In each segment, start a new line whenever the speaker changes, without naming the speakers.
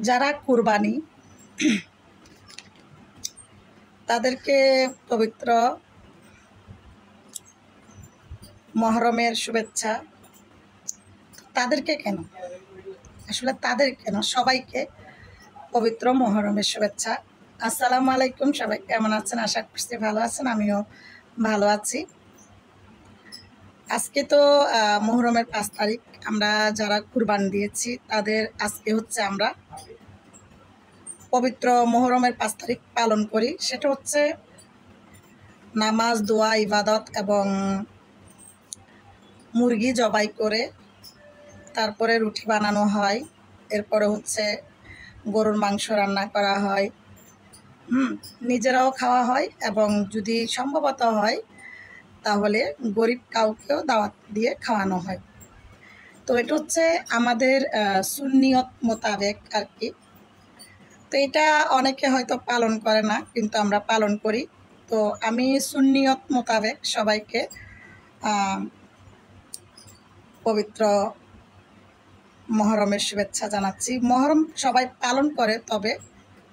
যারা কুরবানি তাদেরকে পবিত্র মহরমের শুভেচ্ছা। তাদেরকে কেন, আসলে তাদের কেন, সবাইকে পবিত্র মহরমের শুভেচ্ছা। আসসালামু আলাইকুম, সবাই কেমন আছেন? আশা করছি ভালো আছেন, আমিও ভালো আছি। আজকে তো মহরমের 5 তারিখ। আমরা যারা কুরবান দিয়েছি তাদের আজকে হচ্ছে আমরা পবিত্র মহরমের 5 তারিখ পালন করি। সেটা হচ্ছে নামাজ, দোয়া, ইবাদত এবং মুরগি জবাই করে তারপরে রুটি বানানো হয়। এরপরে হচ্ছে গরুর মাংস রান্না করা হয়, নিজেরাও খাওয়া হয় এবং যদি সম্ভবত হয় তাহলে গরিব কাউকেও দাওয়াত দিয়ে খাওয়ানো হয়। তো এটা হচ্ছে আমাদের সুন্নিয়ত মোতাবেক আর কি। তো এটা অনেকে হয়তো পালন করে না, কিন্তু আমরা পালন করি। তো আমি সুন্নিয়ত মোতাবেক সবাইকে পবিত্র মহরমের শুভেচ্ছা জানাচ্ছি। মহরম সবাই পালন করে, তবে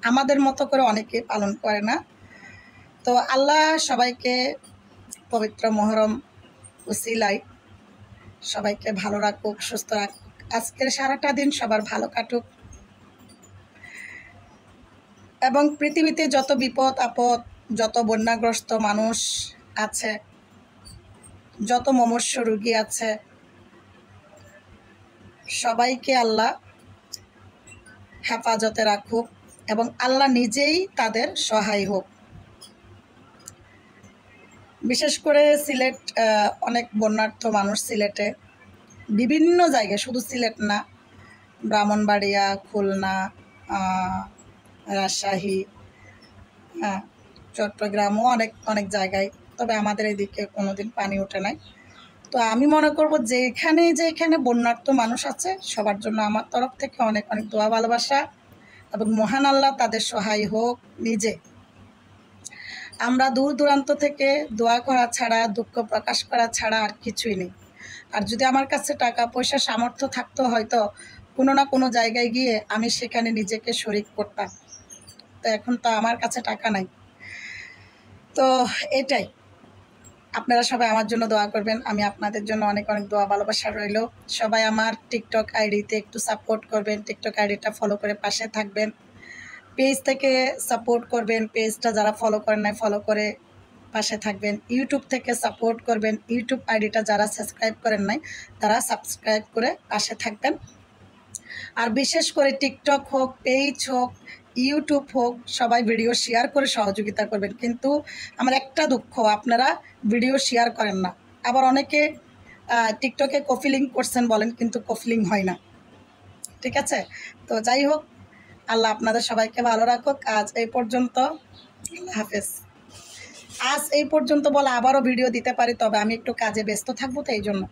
আমাদের মতো করে অনেকে পালন করে না। তো আল্লাহ সবাইকে পবিত্র মহরম উসিলায় সবাইকে ভালো রাখুক, সুস্থ রাখুক। আজকের সারাটা দিন সবার ভালো কাটুক এবং পৃথিবীতে যত বিপদ আপদ, যত বন্যাগ্রস্ত মানুষ আছে, যত মুমূর্ষু রোগী আছে, সবাইকে আল্লাহ হেফাজতে রাখুক এবং আল্লাহ নিজেই তাদের সহায় হোক। বিশেষ করে সিলেট, অনেক বন্যার্থ মানুষ সিলেটে, বিভিন্ন জায়গায়, শুধু সিলেট না, ব্রাহ্মণবাড়িয়া, খুলনা, রাজশাহী, চট্টগ্রামও অনেক অনেক জায়গায়। তবে আমাদের এদিকে কোনোদিন পানি ওঠে নাই। তো আমি মনে করব যেখানে বন্যার্থ মানুষ আছে সবার জন্য আমার তরফ থেকে অনেক অনেক দোয়া ভালোবাসা এবং মহান আল্লাহ তাদের সহায় হোক। নিজে আমরা দূর দূরান্ত থেকে দোয়া করা ছাড়া, দুঃখ প্রকাশ করা ছাড়া আর কিছুই নেই। আর যদি আমার কাছে টাকা পয়সা সামর্থ্য থাকতো, হয়তো কোনো না কোনো জায়গায় গিয়ে আমি সেখানে নিজেকে শরিক করতাম। তো এখন তো আমার কাছে টাকা নাই। তো এটাই, আপনারা সবাই আমার জন্য দোয়া করবেন। আমি আপনাদের জন্য অনেক অনেক দোয়া ভালোবাসা রইল। সবাই আমার টিকটক আইডিতে একটু সাপোর্ট করবেন, টিকটক আইডিটা ফলো করে পাশে থাকবেন। পেজ থেকে সাপোর্ট করবেন, পেজটা যারা ফলো করেন নাই ফলো করে পাশে থাকবেন। ইউটিউব থেকে সাপোর্ট করবেন, ইউটিউব আইডিটা যারা সাবস্ক্রাইব করেন নাই তারা সাবস্ক্রাইব করে পাশে থাকবেন। আর বিশেষ করে টিকটক হোক, পেজ হোক, ইউটিউব হোক, সবাই ভিডিও শেয়ার করে সহযোগিতা করবেন। কিন্তু আমার একটা দুঃখ, আপনারা ভিডিও শেয়ার করেন না। আবার অনেকে টিকটকে কপি লিঙ্ক করছেন বলেন, কিন্তু কপি লিঙ্ক হয় না। ঠিক আছে? তো যাই হোক, আল্লাহ আপনাদের সবাইকে ভালো রাখুক। আজ এই পর্যন্ত, আল্লাহ হাফেজ। আজ এই পর্যন্ত বলে আবারও ভিডিও দিতে পারি, তবে আমি একটু কাজে ব্যস্ত থাকবো, তো এই জন্য।